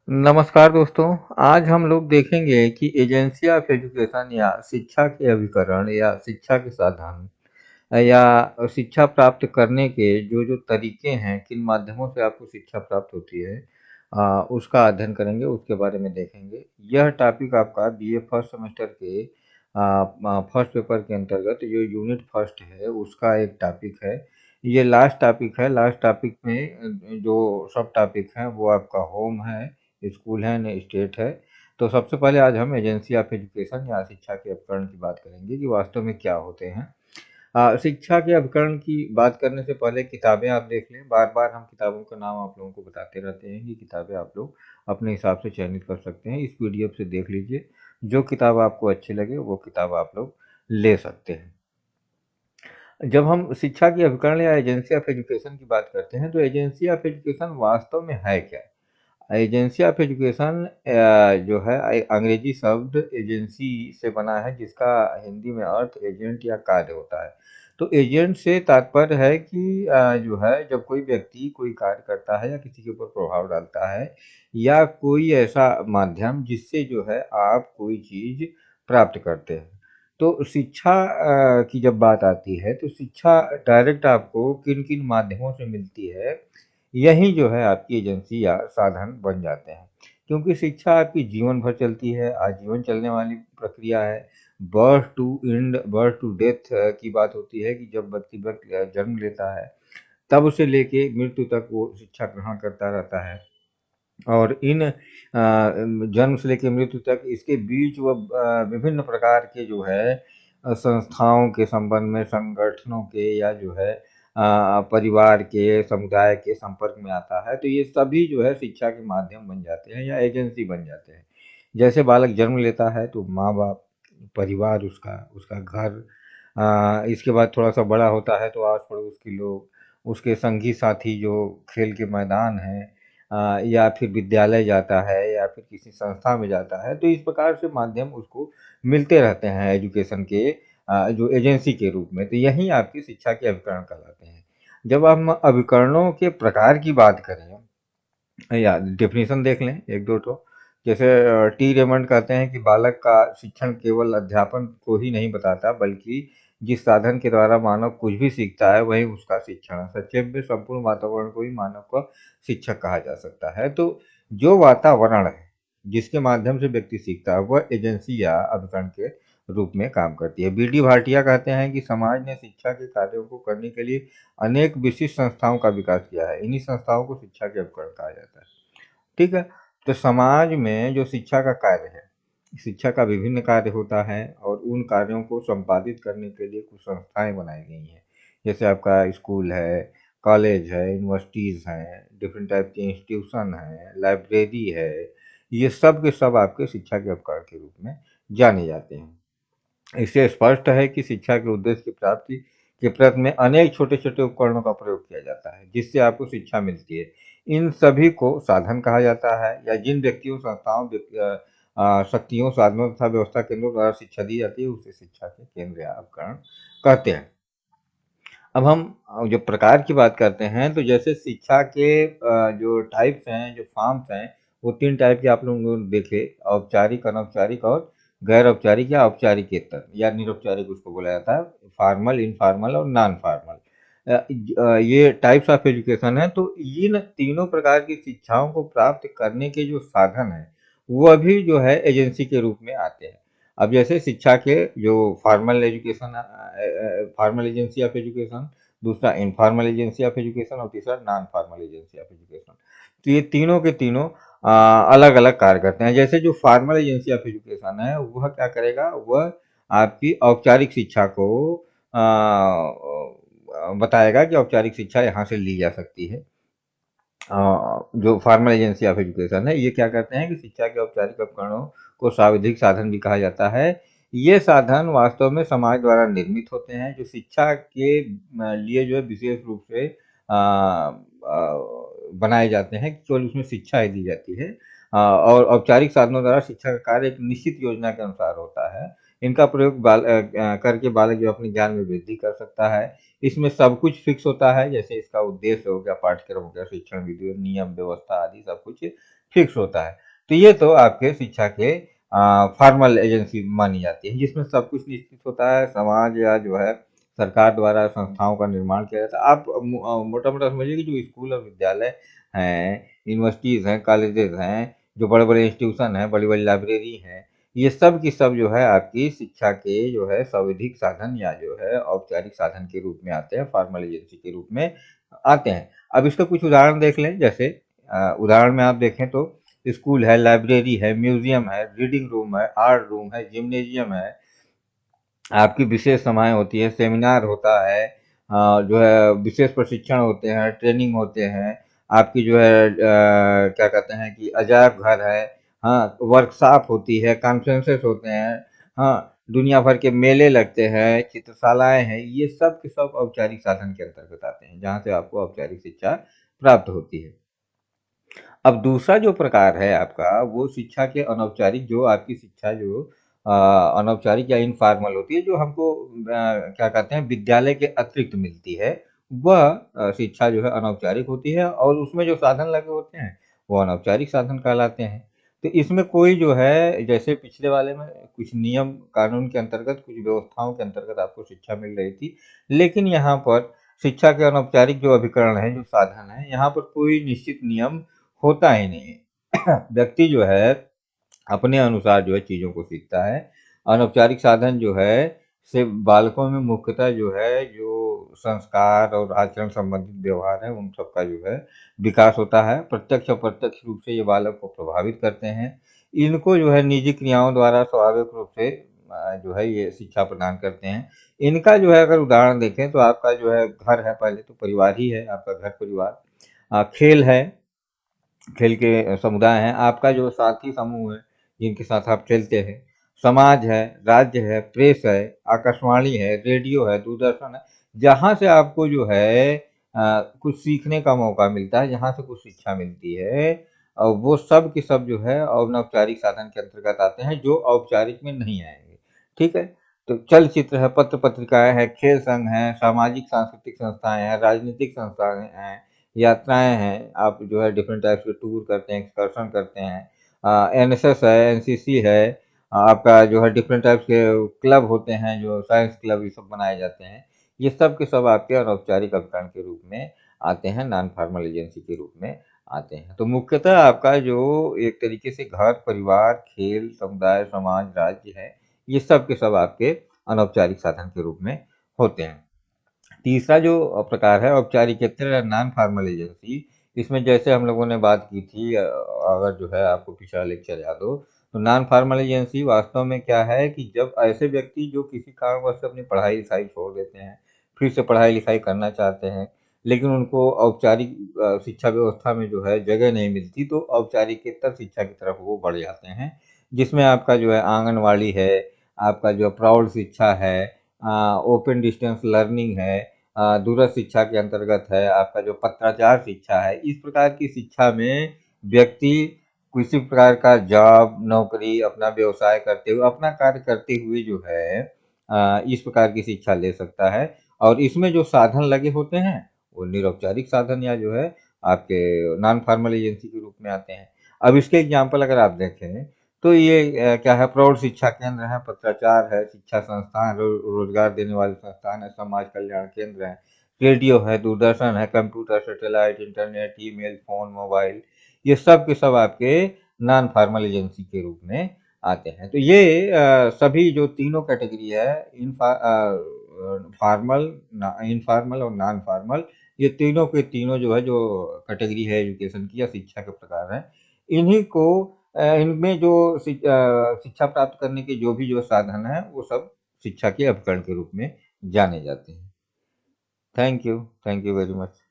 नमस्कार दोस्तों। आज हम लोग देखेंगे कि एजेंसी ऑफ एजुकेशन या शिक्षा के अभिकरण या शिक्षा के साधन या शिक्षा प्राप्त करने के जो तरीके हैं, किन माध्यमों से आपको शिक्षा प्राप्त होती है, उसका अध्ययन करेंगे, उसके बारे में देखेंगे। यह टॉपिक आपका बीए फर्स्ट सेमेस्टर के फर्स्ट पेपर के अंतर्गत जो यूनिट फर्स्ट है उसका एक टॉपिक है। ये लास्ट टॉपिक है। लास्ट टॉपिक में जो सब टॉपिक हैं वो आपका होम है, स्कूल है न स्टेट है। तो सबसे पहले आज हम एजेंसी ऑफ एजुकेशन या शिक्षा के उपकरण की बात करेंगे कि वास्तव में क्या होते हैं। शिक्षा के उपकरण की बात करने से पहले किताबें आप देख लें। बार बार हम किताबों का नाम आप लोगों को बताते रहते हैं कि किताबें आप लोग अपने हिसाब से चयनित कर सकते हैं। इस पीडीएफ से देख लीजिए, जो किताब आपको अच्छी लगे वो किताब आप लोग ले सकते हैं। जब हम शिक्षा के उपकरण या एजेंसी ऑफ एजुकेशन की बात करते हैं तो एजेंसी ऑफ एजुकेशन वास्तव में है क्या? एजेंसी ऑफ एजुकेशन जो है अंग्रेजी शब्द एजेंसी से बना है, जिसका हिंदी में अर्थ एजेंट या कार्य होता है। तो एजेंट से तात्पर्य है कि जो है जब कोई व्यक्ति कोई कार्य करता है या किसी के ऊपर प्रभाव डालता है या कोई ऐसा माध्यम जिससे जो है आप कोई चीज़ प्राप्त करते हैं। तो शिक्षा की जब बात आती है तो शिक्षा डायरेक्ट आपको किन किन माध्यमों से मिलती है, यही जो है आपकी एजेंसी या साधन बन जाते हैं। क्योंकि शिक्षा आपकी जीवन भर चलती है, आजीवन चलने वाली प्रक्रिया है। बर्थ टू डेथ की बात होती है कि जब व्यक्ति जन्म लेता है तब उसे लेके मृत्यु तक वो शिक्षा ग्रहण करता रहता है। और इन जन्म से लेके मृत्यु तक इसके बीच वह विभिन्न प्रकार के जो है संस्थाओं के संबंध में, संगठनों के या जो है परिवार के, समुदाय के संपर्क में आता है। तो ये सभी जो है शिक्षा के माध्यम बन जाते हैं या एजेंसी बन जाते हैं। जैसे बालक जन्म लेता है तो माँ-बाप, परिवार उसका, उसका घर, इसके बाद थोड़ा-सा बड़ा होता है तो आस-पड़ोस के लोग, उसके संगी साथी जो खेल के मैदान हैं, या फिर विद्यालय जाता है या फिर किसी संस्था में जाता है। तो इस प्रकार से माध्यम उसको मिलते रहते हैं एजुकेशन के जो एजेंसी के रूप में। तो यही आपकी शिक्षा के अभिकरण कहलाते हैं। जब हम अभिकरणों के प्रकार की बात करें या डेफिनेशन देख लें 1-2 ठो। जैसे टी रेमंड कहते हैं कि बालक का शिक्षण केवल अध्यापन को ही नहीं बताता, बल्कि जिस साधन के द्वारा मानव कुछ भी सीखता है वही उसका शिक्षण है। संक्षेप में संपूर्ण वातावरण को ही मानव का शिक्षक कहा जा सकता है। तो जो वातावरण है जिसके माध्यम से व्यक्ति सीखता है वह एजेंसी या अभिकरण के रूप में काम करती है। बी डी भाटिया कहते हैं कि समाज ने शिक्षा के कार्यों को करने के लिए अनेक विशिष्ट संस्थाओं का विकास किया है। इन्हीं संस्थाओं को शिक्षा के उपकरण कहा जाता है। ठीक है? तो समाज में जो शिक्षा का कार्य है, शिक्षा का विभिन्न कार्य होता है और उन कार्यों को संपादित करने के लिए कुछ संस्थाएँ बनाई गई हैं। जैसे आपका स्कूल है, कॉलेज है, यूनिवर्सिटीज़ हैं, डिफरेंट टाइप के इंस्टीट्यूशन हैं, लाइब्रेरी है। ये सब के सब आपके शिक्षा के उपकरण के रूप में जाने जाते हैं। इससे स्पष्ट है कि शिक्षा के उद्देश्य की प्राप्ति के प्रयत्न में अनेक छोटे-छोटे उपकरणों का प्रयोग किया जाता है, जिससे आपको शिक्षा मिलती है। इन सभी को साधन कहा जाता है या जिन व्यक्तियों, संस्थाओं, शक्तियों, साधनों तथा व्यवस्था केंद्रों द्वारा शिक्षा दी जाती है, उसे शिक्षा के केंद्र या उपकरण कहते हैं। अब हम जो प्रकार की बात करते हैं, तो जैसे शिक्षा के जो टाइप्स हैं, जो फॉर्म्स हैं, वो 3 टाइप के आप लोगों ने देखे, औपचारिक, अनौपचारिक और गैर औपचारिक या औपचारिकेतर या निरौपचारिक उसको बोला जाता है, फॉर्मल, इनफॉर्मल और नॉन फॉर्मल। ये टाइप्स ऑफ एजुकेशन है। तो इन तीनों प्रकार की शिक्षाओं को प्राप्त करने के जो साधन हैं, वह भी जो है एजेंसी के रूप में आते हैं। अब जैसे शिक्षा के जो formal education, formal agency of education, दूसरा इनफॉर्मल एजेंसी ऑफ एजुकेशन और तीसरा non formal agency of education. तो ये तीनों के तीनों अलग अलग कार्य करते हैं। जैसे जो फॉर्मल एजेंसी ऑफ एजुकेशन है वह क्या करेगा, वह आपकी औपचारिक शिक्षा को बताएगा कि औपचारिक शिक्षा यहाँ से ली जा सकती है। जो फॉर्मल एजेंसी ऑफ एजुकेशन है ये क्या करते हैं कि शिक्षा के औपचारिक उपकरणों को सांविधिक साधन भी कहा जाता है। ये साधन वास्तव में समाज द्वारा निर्मित होते हैं, जो शिक्षा के लिए जो है विशेष रूप से बनाए जाते हैं, केवल उसमें शिक्षा ही दी जाती है। और औपचारिक साधनों द्वारा शिक्षा का कार्य एक निश्चित योजना के अनुसार होता है। इनका प्रयोग करके बालक जो अपने ज्ञान में वृद्धि कर सकता है। इसमें सब कुछ फिक्स होता है, जैसे इसका उद्देश्य हो गया, पाठ्यक्रम हो गया, शिक्षण विधि, नियम, व्यवस्था आदि सब कुछ फिक्स होता है। तो ये तो आपके शिक्षा के फॉर्मल एजेंसी मानी जाती है, जिसमें सब कुछ निश्चित होता है, समाज या जो है सरकार द्वारा संस्थाओं का निर्माण किया जाता है। आप मोटा-मोटा समझिए कि जो स्कूल और विद्यालय हैं, यूनिवर्सिटीज़ हैं, कॉलेजेस हैं, जो बड़े-बड़े इंस्टीट्यूशन हैं, बड़ी-बड़ी लाइब्रेरी हैं, ये सब की सब जो है आपकी शिक्षा के जो है संवैधिक साधन या जो है औपचारिक साधन के रूप में आते हैं, फॉर्मल एजेंसी के रूप में आते हैं। अब इसका कुछ उदाहरण देख लें, जैसे उदाहरण में आप देखें तो स्कूल है, लाइब्रेरी है, म्यूजियम है, रीडिंग रूम है, आर्ट रूम है, जिम्नेजियम है, आपकी विशेष सभाएँ होती हैं, सेमिनार होता है, जो है विशेष प्रशिक्षण होते हैं, ट्रेनिंग होते हैं, आपकी जो है क्या कहते हैं कि अजायब घर है, हाँ, वर्कशॉप होती है, कॉन्फ्रेंसेस होते हैं, हाँ, दुनिया भर के मेले लगते हैं, चित्रशालाएँ हैं, ये सब के सब औपचारिक साधन के अंतर्गत आते हैं, जहाँ से आपको औपचारिक शिक्षा प्राप्त होती है। अब दूसरा जो प्रकार है आपका, वो शिक्षा के अनौपचारिक, जो आपकी शिक्षा जो अनौपचारिक या इनफॉर्मल होती है, जो हमको क्या कहते हैं विद्यालय के अतिरिक्त मिलती है, वह शिक्षा जो है अनौपचारिक होती है, और उसमें जो साधन लगे होते हैं वो अनौपचारिक साधन कहलाते हैं। तो इसमें कोई जो है, जैसे पिछले वाले में कुछ नियम कानून के अंतर्गत, कुछ व्यवस्थाओं के अंतर्गत आपको शिक्षा मिल रही थी, लेकिन यहाँ पर शिक्षा के अनौपचारिक जो अभिकरण है, जो साधन है, यहाँ पर कोई निश्चित नियम होता ही नहीं है। व्यक्ति जो है अपने अनुसार जो है चीज़ों को सीखता है। अनौपचारिक साधन जो है से बालकों में मुख्यतः जो है, जो संस्कार और आचरण संबंधित व्यवहार है, उन सबका जो है विकास होता है। प्रत्यक्ष अप्रत्यक्ष रूप से ये बालक को प्रभावित करते हैं। इनको जो है निजी क्रियाओं द्वारा स्वाभाविक रूप से जो है ये शिक्षा प्रदान करते हैं। इनका जो है अगर उदाहरण देखें तो आपका जो है घर है, पहले तो परिवार ही है, आपका घर परिवार। खेल है, खेल के समुदाय हैं, आपका जो साथी समूह है, जिनके साथ आप खेलते हैं, समाज है, राज्य है, प्रेस है, आकाशवाणी है, रेडियो है, दूरदर्शन है, जहाँ से आपको जो है कुछ सीखने का मौका मिलता है, जहाँ से कुछ शिक्षा मिलती है, वो सब के सब जो है अनौपचारिक साधन के अंतर्गत आते हैं, जो औपचारिक में नहीं आएंगे। ठीक है? तो चलचित्र है, पत्र पत्रिकाएं हैं, खेल संघ हैं, सामाजिक सांस्कृतिक संस्थाएं हैं, राजनीतिक संस्थाएं हैं, यात्राएँ हैं, आप जो है डिफरेंट टाइप्स के टूर करते हैं, एक्सकर्शन करते हैं, एनएसएस है, एनसीसी है, आपका जो है डिफरेंट टाइप्स के क्लब होते हैं, जो साइंस क्लब ये सब बनाए जाते हैं। ये सब के सब आपके अनौपचारिक अभिकरण के रूप में आते हैं, नॉन फॉर्मल एजेंसी के रूप में आते हैं। तो मुख्यतः आपका जो एक तरीके से घर, परिवार, खेल, समुदाय, समाज, राज्य है, ये सब के सब आपके अनौपचारिक साधन के रूप में होते हैं। तीसरा जो प्रकार है औपचारिकेतर या नॉन फॉर्मल एजेंसी, इसमें जैसे हम लोगों ने बात की थी, अगर जो है आपको पिछला लेक्चर याद हो, तो नॉन फॉर्मल एजेंसी वास्तव में क्या है कि जब ऐसे व्यक्ति जो किसी कारणवश से अपनी पढ़ाई लिखाई छोड़ देते हैं, फिर से पढ़ाई लिखाई करना चाहते हैं, लेकिन उनको औपचारिक शिक्षा व्यवस्था में जो है जगह नहीं मिलती, तो औपचारिकेतर शिक्षा की तरफ वो बढ़ जाते हैं, जिसमें आपका जो है आंगनवाड़ी है, आपका जो प्रौढ़ शिक्षा है, ओपन डिस्टेंस लर्निंग है, दूरस्थ शिक्षा के अंतर्गत है, आपका जो पत्राचार शिक्षा है। इस प्रकार की शिक्षा में व्यक्ति किसी प्रकार का जॉब, नौकरी, अपना व्यवसाय करते हुए, अपना कार्य करते हुए जो है इस प्रकार की शिक्षा ले सकता है, और इसमें जो साधन लगे होते हैं वो निरौपचारिक साधन या जो है आपके नॉन फॉर्मल एजेंसी के रूप में आते हैं। अब इसके एग्जाम्पल अगर आप देखें तो ये क्या है, प्रौढ़ शिक्षा केंद्र है, पत्राचार है, शिक्षा संस्थान, रोजगार देने वाले संस्थान है, समाज कल्याण केंद्र है, रेडियो है, दूरदर्शन है, computer, satellite, internet, email, phone, mobile, ये सब के सब आपके नॉन फॉर्मल एजेंसी के रूप में आते हैं। तो ये सभी जो तीनों कैटेगरी है, इन फॉर्मल, इनफॉर्मल और नॉन फॉर्मल, ये तीनों के तीनों जो है, जो कैटेगरी है एजुकेशन की या शिक्षा के प्रकार है, इन्हीं को इनमें जो शिक्षा प्राप्त करने के जो भी जो साधन है, वो सब शिक्षा के उपकरण के रूप में जाने जाते हैं। Thank you very much.